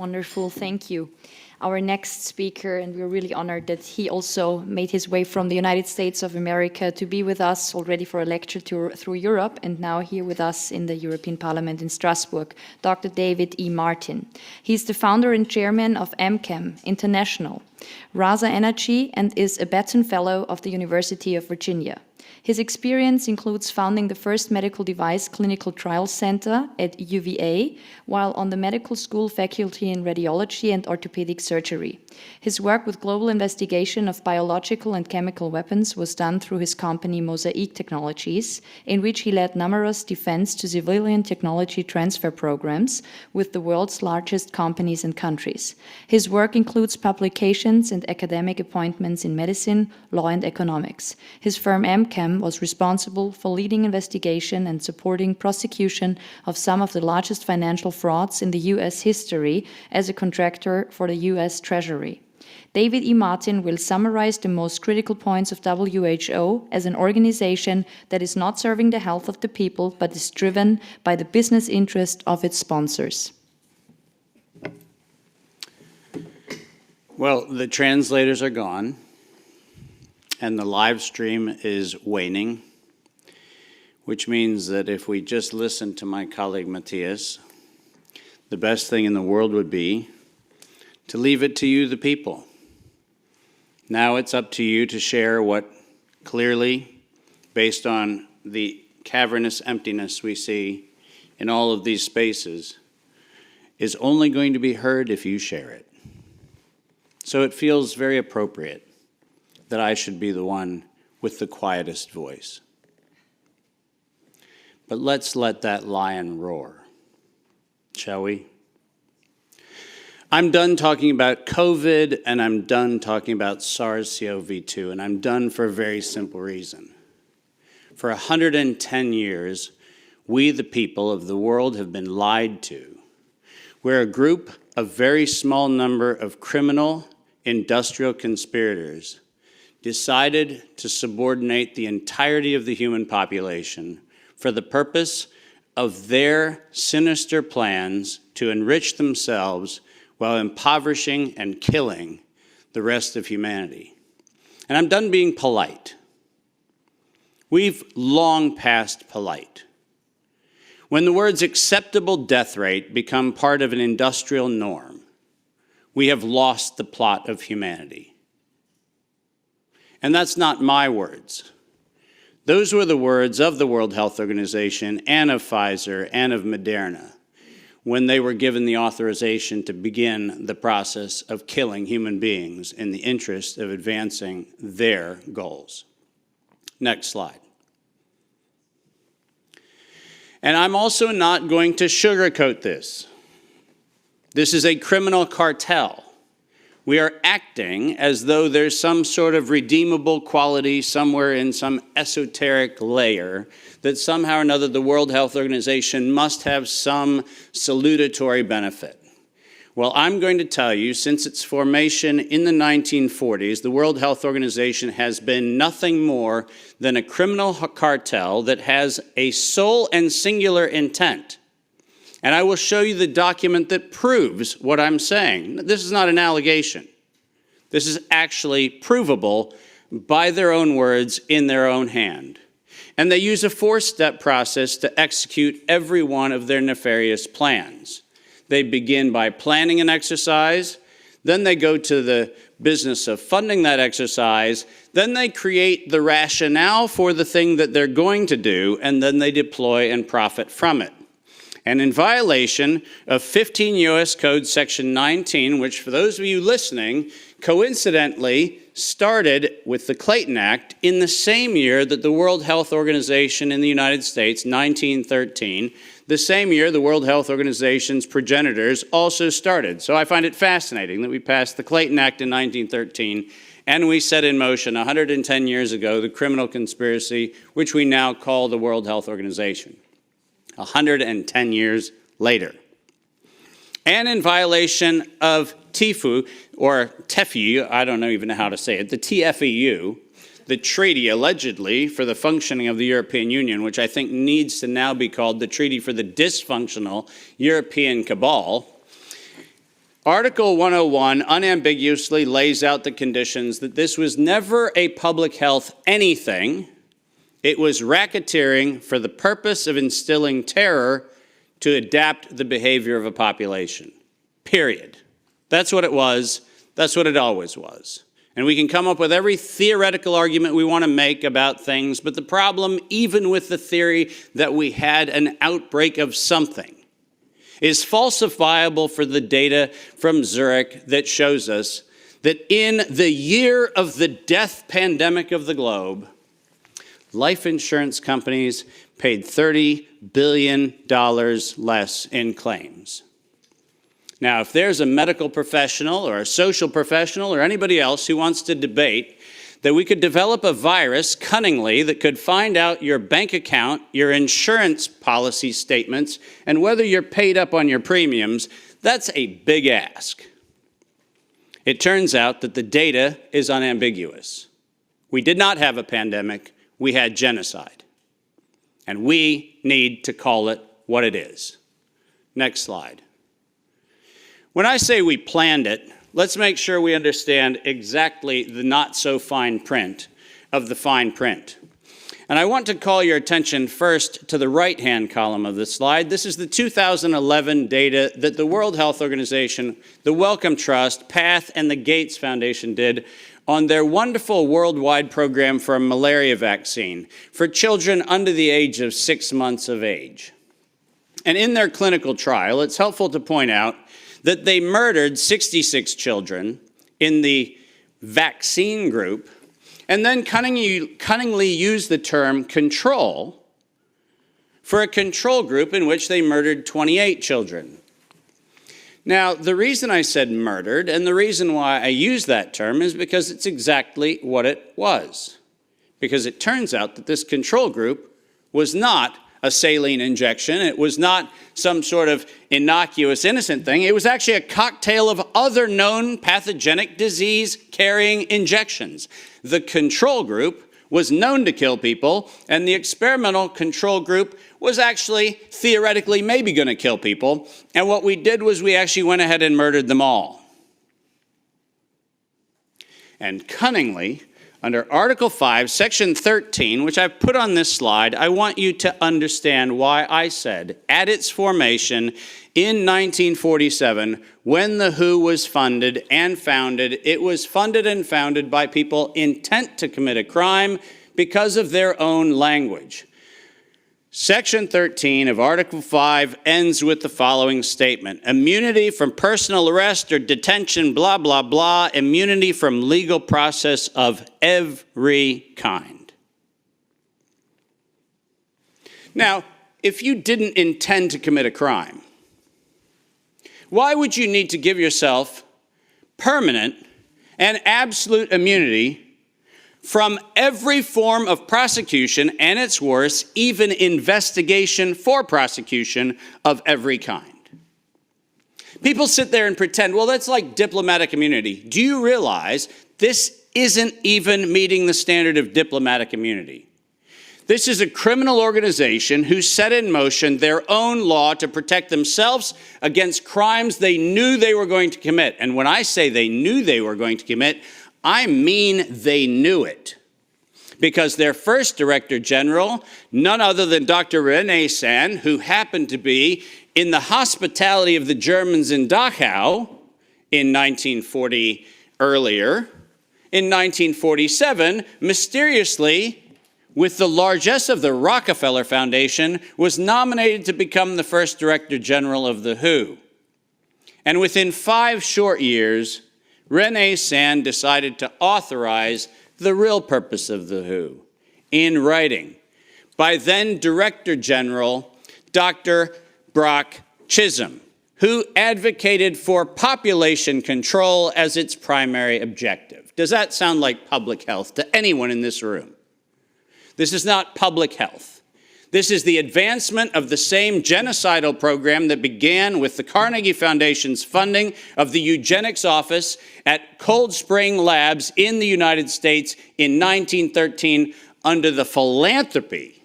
Wonderful, thank you. Our next speaker, and we're really honored that he also made his way from the United States of America to be with us already for a lecture tour through Europe, and now here with us in the European Parliament in Strasbourg, Dr. David E. Martin. He's the founder and chairman of MChem International, Rasa Energy, and is a Batten Fellow of the University of Virginia. His experience includes founding the first medical device clinical trial center at UVA, while on the medical school faculty in radiology and orthopedic surgery. His work with global investigation of biological and chemical weapons was done through his company Mosaic Technologies, in which he led numerous defense to civilian technology transfer programs with the world's largest companies and countries. His work includes publications and academic appointments in medicine, law, and economics. His firm MChem was responsible for leading investigation and supporting prosecution of some of the largest financial frauds in the U.S. history as a contractor for the U.S. Treasury. David E. Martin will summarize the most critical points of WHO as an organization that is not serving the health of the people, but is driven by the business interest of its sponsors. Well, the translators are gone, and the live stream is waning, which means that if we just listen to my colleague Matthias, the best thing in the world would be to leave it to you, the people. Now it's up to you to share what clearly, based on the cavernous emptiness we see in all of these spaces, is only going to be heard if you share it. So it feels very appropriate that I should be the one with the quietest voice. But let's let that lion roar, shall we? I'm done talking about COVID, and I'm done talking about SARS-CoV-2, and I'm done for a very simple reason. For 110 years, we, the people of the world, have been lied to. We're a group, a very small number of criminal, industrial conspirators decided to subordinate the entirety of the human population for the purpose of their sinister plans to enrich themselves while impoverishing and killing the rest of humanity. And I'm done being polite. We've long passed polite. When the words acceptable death rate become part of an industrial norm, we have lost the plot of humanity. And that's not my words. Those were the words of the World Health Organization and of Pfizer and of Moderna when they were given the authorization to begin the process of killing human beings in the interest of advancing their goals. Next slide. And I'm also not going to sugarcoat this. This is a criminal cartel. We are acting as though there's some sort of redeemable quality somewhere in some esoteric layer that somehow or another the World Health Organization must have some salutatory benefit. Well, I'm going to tell you, since its formation in the 1940s, the World Health Organization has been nothing more than a criminal cartel that has a sole and singular intent. And I will show you the document that proves what I'm saying. This is not an allegation. This is actually provable by their own words in their own hand. And they use a four-step process to execute every one of their nefarious plans. They begin by planning an exercise, then they go to the business of funding that exercise, then they create the rationale for the thing that they're going to do, and then they deploy and profit from it. And in violation of 15 U.S. Code Section 19, which for those of you listening, coincidentally started with the Clayton Act in the same year that the World Health Organization in the United States, 1913, the same year the World Health Organization's progenitors also started. So I find it fascinating that we passed the Clayton Act in 1913 and we set in motion 110 years ago the criminal conspiracy which we now call the World Health Organization. 110 years later. And in violation of TIFU, or TEFU, I don't even know how to say it, the TFEU, the treaty allegedly for the functioning of the European Union, which I think needs to now be called the Treaty for the Dysfunctional European Cabal, Article 101 unambiguously lays out the conditions that this was never a public health anything. It was racketeering for the purpose of instilling terror to adapt the behavior of a population. Period. That's what it was. That's what it always was. And we can come up with every theoretical argument we want to make about things, but the problem, even with the theory that we had an outbreak of something, is falsifiable for the data from Zurich that shows us that in the year of the death pandemic of the globe, life insurance companies paid $30 billion less in claims. Now, if there's a medical professional or a social professional or anybody else who wants to debate that we could develop a virus cunningly that could find out your bank account, your insurance policy statements, and whether you're paid up on your premiums, that's a big ask. It turns out that the data is unambiguous. We did not have a pandemic, we had genocide. And we need to call it what it is. Next slide. When I say we planned it, let's make sure we understand exactly the not-so-fine print of the fine print. And I want to call your attention first to the right-hand column of this slide. This is the 2011 data that the World Health Organization, the Wellcome Trust, PATH, and the Gates Foundation did on their wonderful worldwide program for a malaria vaccine for children under the age of 6 months of age. And in their clinical trial, it's helpful to point out that they murdered 66 children in the vaccine group and then cunningly used the term control for a control group in which they murdered 28 children. Now, the reason I said murdered and the reason why I use that term is because it's exactly what it was. Because it turns out that this control group was not a saline injection. It was not some sort of innocuous, innocent thing. It was actually a cocktail of other known pathogenic disease-carrying injections. The control group was known to kill people, and the experimental control group was actually theoretically maybe going to kill people. And what we did was we actually went ahead and murdered them all. And cunningly, under Article 5, Section 13, which I've put on this slide, I want you to understand why I said, at its formation in 1947, when the WHO was funded and founded, it was funded and founded by people intent to commit a crime because of their own language. Section 13 of Article 5 ends with the following statement: immunity from personal arrest or detention, blah, blah, blah, immunity from legal process of every kind. Now, if you didn't intend to commit a crime, why would you need to give yourself permanent and absolute immunity from every form of prosecution, and it's worse, even investigation for prosecution of every kind? People sit there and pretend, well, that's like diplomatic immunity. Do you realize this isn't even meeting the standard of diplomatic immunity? This is a criminal organization who set in motion their own law to protect themselves against crimes they knew they were going to commit. And when I say they knew they were going to commit, I mean they knew it. Because their first Director General, none other than Dr. René Sand, who happened to be in the hospitality of the Germans in Dachau in 1940 earlier, in 1947, mysteriously, with the largesse of the Rockefeller Foundation, was nominated to become the first Director General of the WHO. And within 5 short years, René Sand decided to authorize the real purpose of the WHO in writing by then Director General Dr. Brock Chisholm, who advocated for population control as its primary objective. Does that sound like public health to anyone in this room? This is not public health. This is the advancement of the same genocidal program that began with the Carnegie Foundation's funding of the eugenics office at Cold Spring Labs in the United States in 1913 under the philanthropy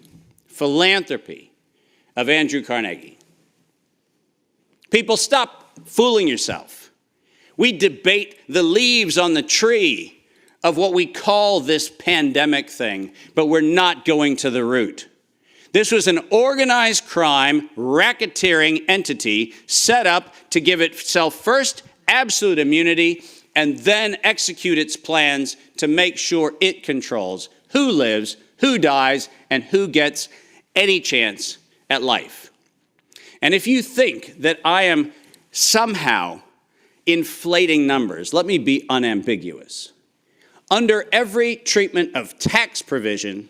of Andrew Carnegie. People, stop fooling yourself. We debate the leaves on the tree of what we call this pandemic thing, but we're not going to the root. This was an organized crime, racketeering entity set up to give itself first absolute immunity and then execute its plans to make sure it controls who lives, who dies, and who gets any chance at life. And if you think that I am somehow inflating numbers, let me be unambiguous. Under every treatment of tax provision,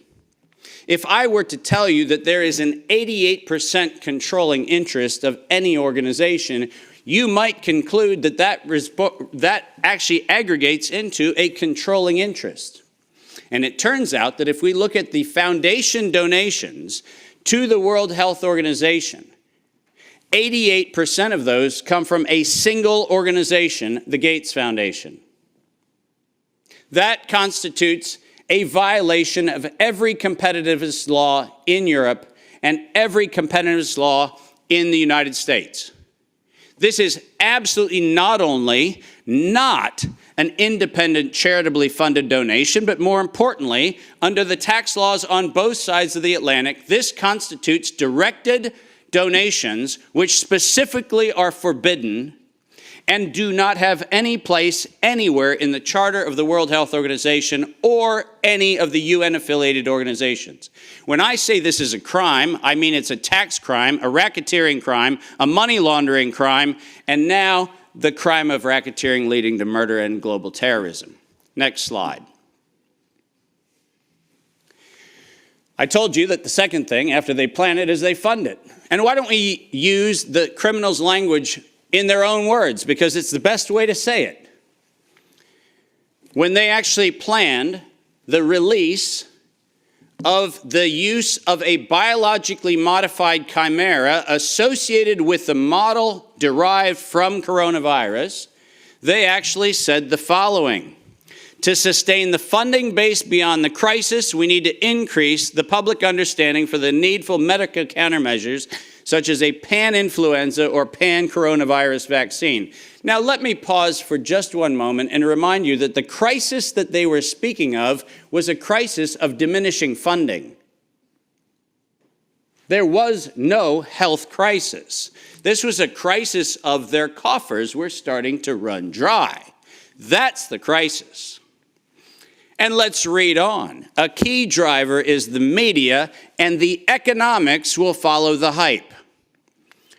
if I were to tell you that there is an 88% controlling interest of any organization, you might conclude that that actually aggregates into a controlling interest. And it turns out that if we look at the foundation donations to the World Health Organization, 88% of those come from a single organization, the Gates Foundation. That constitutes a violation of every competitivist law in Europe and every competitivist law in the United States. This is absolutely not only not an independent, charitably funded donation, but more importantly, under the tax laws on both sides of the Atlantic, this constitutes directed donations which specifically are forbidden and do not have any place anywhere in the Charter of the World Health Organization or any of the UN-affiliated organizations. When I say this is a crime, I mean it's a tax crime, a racketeering crime, a money laundering crime, and now the crime of racketeering leading to murder and global terrorism. Next slide. I told you that the second thing after they plan it is they fund it. And why don't we use the criminals' language in their own words, because it's the best way to say it. When they actually planned the release of the use of a biologically modified chimera associated with the model derived from coronavirus, they actually said the following: to sustain the funding base beyond the crisis, we need to increase the public understanding for the needful medical countermeasures such as a pan-influenza or pan-coronavirus vaccine. Now, let me pause for just one moment and remind you that the crisis that they were speaking of was a crisis of diminishing funding. There was no health crisis. This was a crisis of their coffers were starting to run dry. That's the crisis. And let's read on. A key driver is the media, and the economics will follow the hype.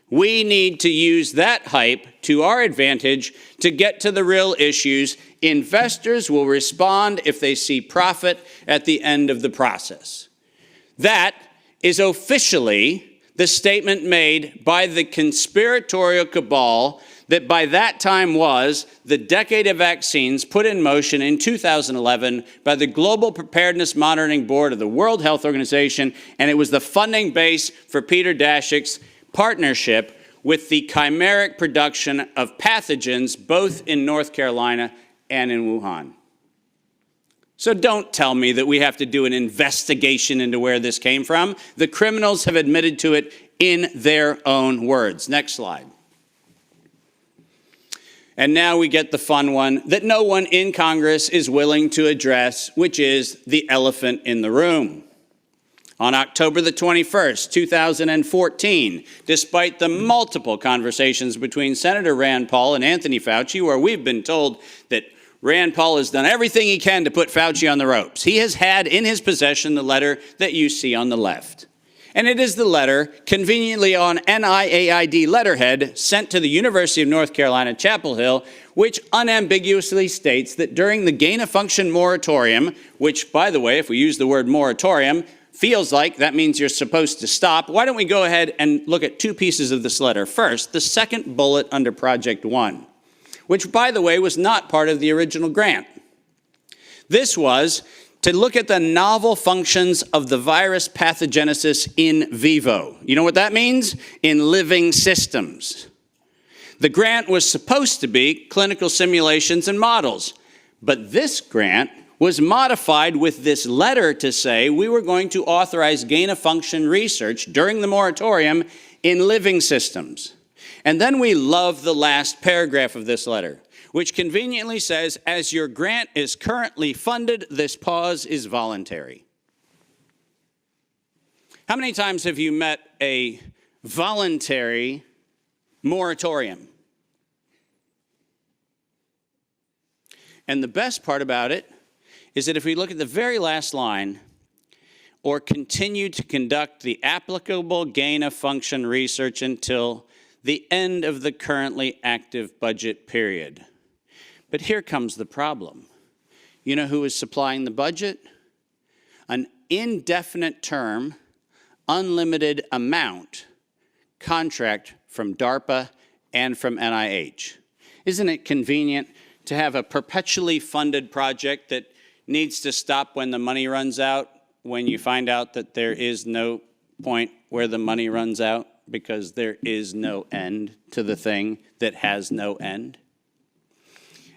We need to use that hype to our advantage to get to the real issues. Investors will respond if they see profit at the end of the process. That is officially the statement made by the conspiratorial cabal that by that time was the decade of vaccines put in motion in 2011 by the Global Preparedness Monitoring Board of the World Health Organization, and it was the funding base for Peter Daszak's partnership with the chimeric production of pathogens both in North Carolina and in Wuhan. So don't tell me that we have to do an investigation into where this came from. The criminals have admitted to it in their own words. Next slide. And now we get the fun one that no one in Congress is willing to address, which is the elephant in the room. On October the 21st, 2014, despite the multiple conversations between Senator Rand Paul and Anthony Fauci, where we've been told that Rand Paul has done everything he can to put Fauci on the ropes, he has had in his possession the letter that you see on the left. And it is the letter, conveniently on NIAID letterhead, sent to the University of North Carolina, Chapel Hill, which unambiguously states that during the gain-of-function moratorium, which, by the way, if we use the word moratorium, feels like that means you're supposed to stop. Why don't we go ahead and look at two pieces of this letter? First, the second bullet under Project 1, which, by the way, was not part of the original grant. This was to look at the novel functions of the virus pathogenesis in vivo. You know what that means? In living systems. The grant was supposed to be clinical simulations and models, but this grant was modified with this letter to say we were going to authorize gain-of-function research during the moratorium in living systems. And then we love the last paragraph of this letter, which conveniently says, as your grant is currently funded, this pause is voluntary. How many times have you met a voluntary moratorium? And the best part about it is that if we look at the very last line, or continue to conduct the applicable gain-of-function research until the end of the currently active budget period. But here comes the problem. You know who is supplying the budget? An indefinite term, unlimited amount contract from DARPA and from NIH. Isn't it convenient to have a perpetually funded project that needs to stop when the money runs out, when you find out that there is no point where the money runs out because there is no end to the thing that has no end?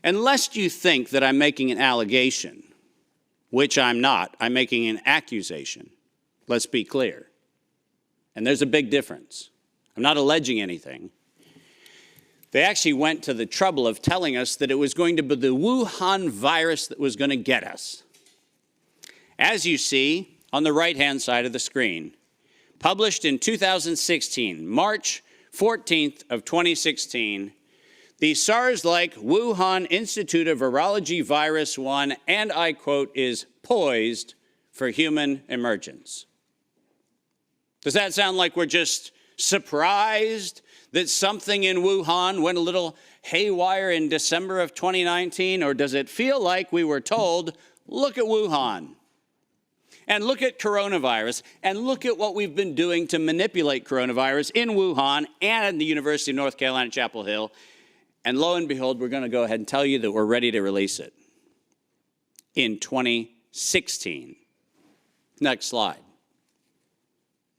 And lest you think that I'm making an allegation, which I'm not, I'm making an accusation. Let's be clear. And there's a big difference. I'm not alleging anything. They actually went to the trouble of telling us that it was going to be the Wuhan virus that was going to get us. As you see on the right-hand side of the screen, published in 2016, March 14th of 2016, the SARS-like Wuhan Institute of Virology Virus 1, and I quote, is poised for human emergence. Does that sound like we're just surprised that something in Wuhan went a little haywire in December of 2019? Or does it feel like we were told, look at Wuhan, and look at coronavirus, and look at what we've been doing to manipulate coronavirus in Wuhan and at the University of North Carolina, Chapel Hill, and lo and behold, we're going to go ahead and tell you that we're ready to release it in 2016. Next slide.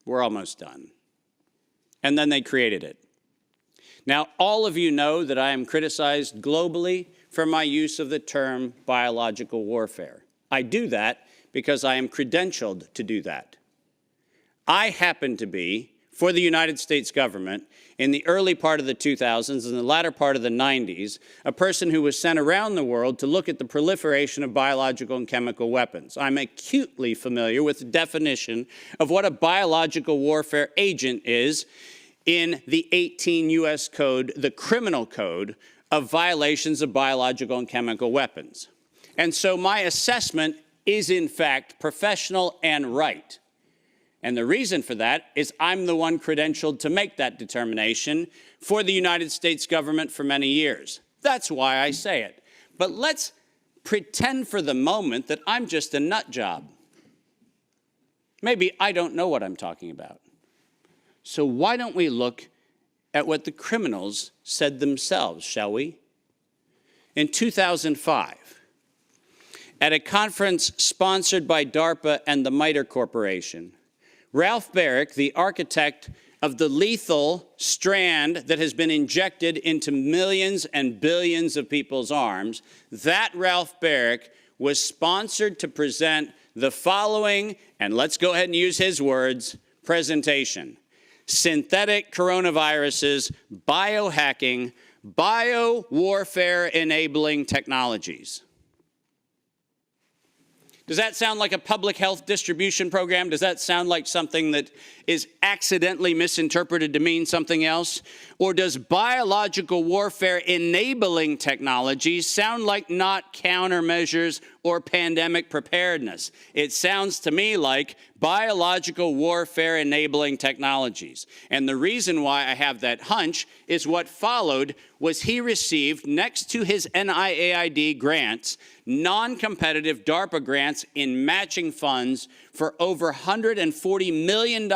We're almost done. And then they created it. Now, all of you know that I am criticized globally for my use of the term biological warfare. I do that because I am credentialed to do that. I happen to be, for the United States government, in the early part of the 2000s and the latter part of the 90s, a person who was sent around the world to look at the proliferation of biological and chemical weapons. I'm acutely familiar with the definition of what a biological warfare agent is in the 18 U.S. Code, the criminal code of violations of biological and chemical weapons. And so my assessment is, in fact, professional and right. And the reason for that is I'm the one credentialed to make that determination for the United States government for many years. That's why I say it. But let's pretend for the moment that I'm just a nut job. Maybe I don't know what I'm talking about. So why don't we look at what the criminals said themselves, shall we? In 2005, at a conference sponsored by DARPA and the MITRE Corporation, Ralph Barrick, the architect of the lethal strand that has been injected into millions and billions of people's arms, that Ralph Barrick was sponsored to present the following, and let's go ahead and use his words, presentation: synthetic coronaviruses, biohacking, bio-warfare enabling technologies. Does that sound like a public health distribution program? Does that sound like something that is accidentally misinterpreted to mean something else? Or does biological warfare enabling technologies sound like not countermeasures or pandemic preparedness? It sounds to me like biological warfare enabling technologies. And the reason why I have that hunch is what followed was he received, next to his NIAID grants, non-competitive DARPA grants in matching funds for over $140 million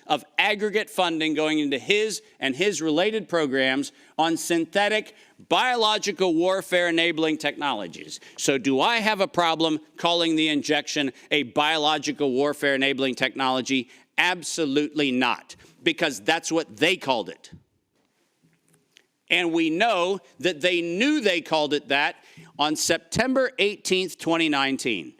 of aggregate funding going into his and his related programs on synthetic biological warfare enabling technologies. So do I have a problem calling the injection a biological warfare enabling technology? Absolutely not, because that's what they called it. And we know that they knew they called it that on September 18th, 2019.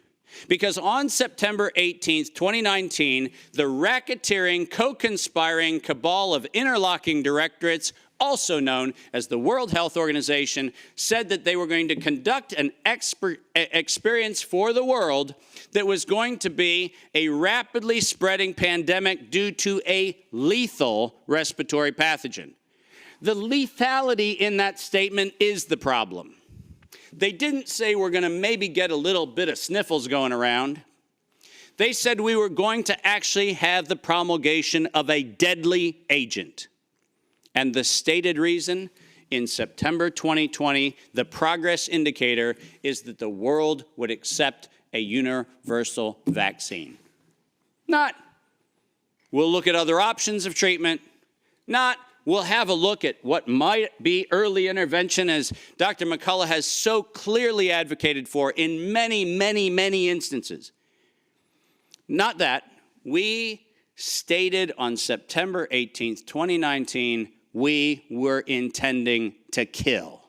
Because on September 18th, 2019, the racketeering, co-conspiring cabal of interlocking directorates also known as the World Health Organization, said that they were going to conduct an experience for the world that was going to be a rapidly spreading pandemic due to a lethal respiratory pathogen. The lethality in that statement is the problem. They didn't say we're going to maybe get a little bit of sniffles going around. They said we were going to actually have the promulgation of a deadly agent. And the stated reason, in September 2020, the progress indicator is that the world would accept a universal vaccine. Not, we'll look at other options of treatment. Not, we'll have a look at what might be early intervention, as Dr. McCullough has so clearly advocated for in many, many, many instances. Not that. We stated on September 18th, 2019, we were intending to kill.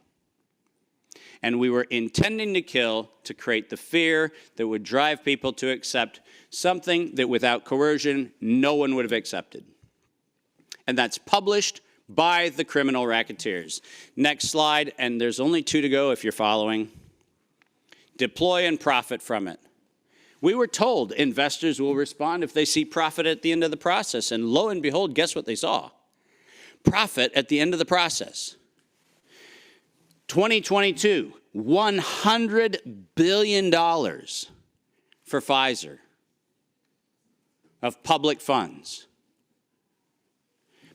And we were intending to kill to create the fear that would drive people to accept something that without coercion, no one would have accepted. And that's published by the criminal racketeers. Next slide, and there's only 2 to go if you're following. Deploy and profit from it. We were told investors will respond if they see profit at the end of the process. And lo and behold, guess what they saw? Profit at the end of the process. 2022, $100 billion for Pfizer of public funds.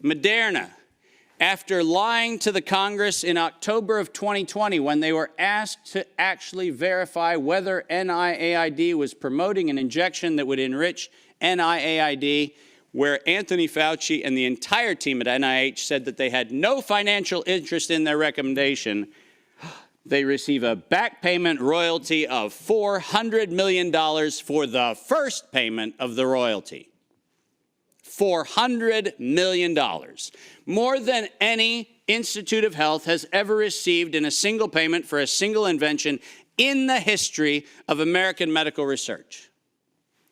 Moderna, after lying to the Congress in October of 2020 when they were asked to actually verify whether NIAID was promoting an injection that would enrich NIAID, where Anthony Fauci and the entire team at NIH said that they had no financial interest in their recommendation, they receive a back payment royalty of $400 million for the first payment of the royalty. $400 million. More than any Institute of Health has ever received in a single payment for a single invention in the history of American medical research.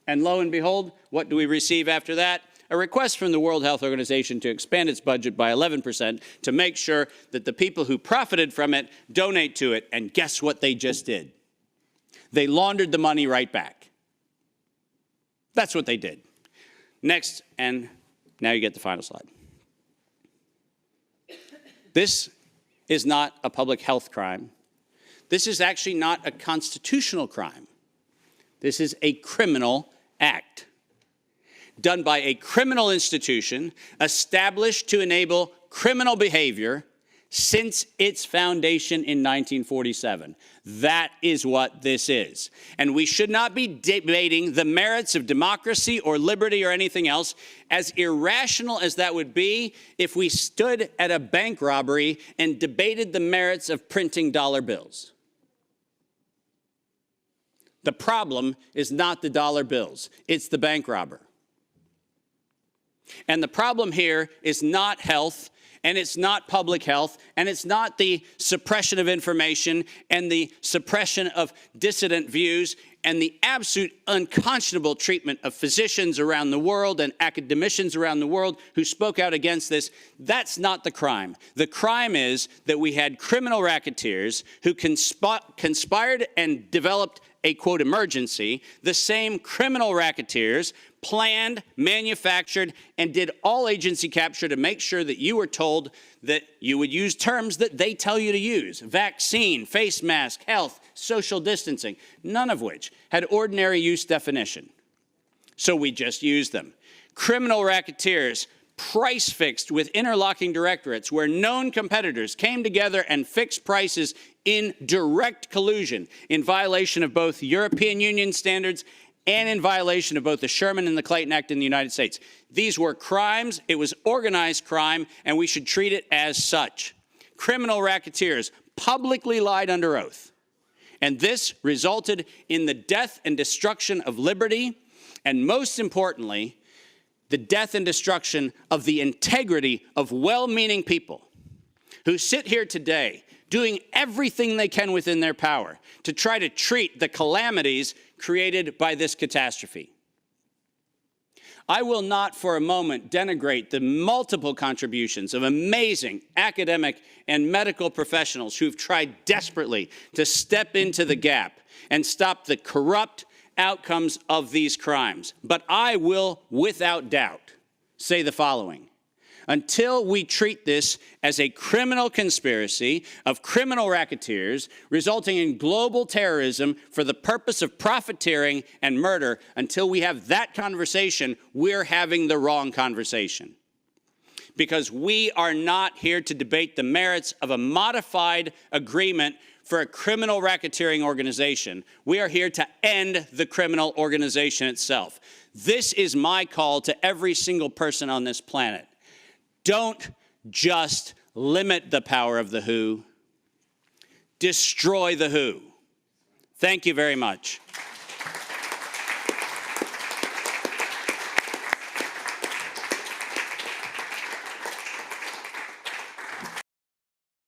And lo and behold, what do we receive after that? A request from the World Health Organization to expand its budget by 11% to make sure that the people who profited from it donate to it. And guess what they just did? They laundered the money right back. That's what they did. Next, and now you get the final slide. This is not a public health crime. This is actually not a constitutional crime. This is a criminal act done by a criminal institution established to enable criminal behavior since its foundation in 1947. That is what this is. And we should not be debating the merits of democracy or liberty or anything else, as irrational as that would be if we stood at a bank robbery and debated the merits of printing dollar bills. The problem is not the dollar bills, it's the bank robber. And the problem here is not health, and it's not public health, and it's not the suppression of information and the suppression of dissident views and the absolute unconscionable treatment of physicians around the world and academicians around the world who spoke out against this. That's not the crime. The crime is that we had criminal racketeers who conspired and developed a, quote, emergency. The same criminal racketeers planned, manufactured, and did all agency capture to make sure that you were told that you would use terms that they tell you to use. Vaccine, face mask, health, social distancing, none of which had ordinary use definition. So we just used them. Criminal racketeers price fixed with interlocking directorates where known competitors came together and fixed prices in direct collusion in violation of both European Union standards and in violation of both the Sherman and the Clayton Act in the United States. These were crimes, it was organized crime, and we should treat it as such. Criminal racketeers publicly lied under oath. And this resulted in the death and destruction of liberty, and most importantly, the death and destruction of the integrity of well-meaning people who sit here today doing everything they can within their power to try to treat the calamities created by this catastrophe. I will not for a moment denigrate the multiple contributions of amazing academic and medical professionals who've tried desperately to step into the gap and stop the corrupt outcomes of these crimes. But I will, without doubt, say the following. Until we treat this as a criminal conspiracy of criminal racketeers resulting in global terrorism for the purpose of profiteering and murder, until we have that conversation, we're having the wrong conversation. Because we are not here to debate the merits of a modified agreement for a criminal racketeering organization. We are here to end the criminal organization itself. This is my call to every single person on this planet. Don't just limit the power of the WHO. Destroy the WHO. Thank you very much.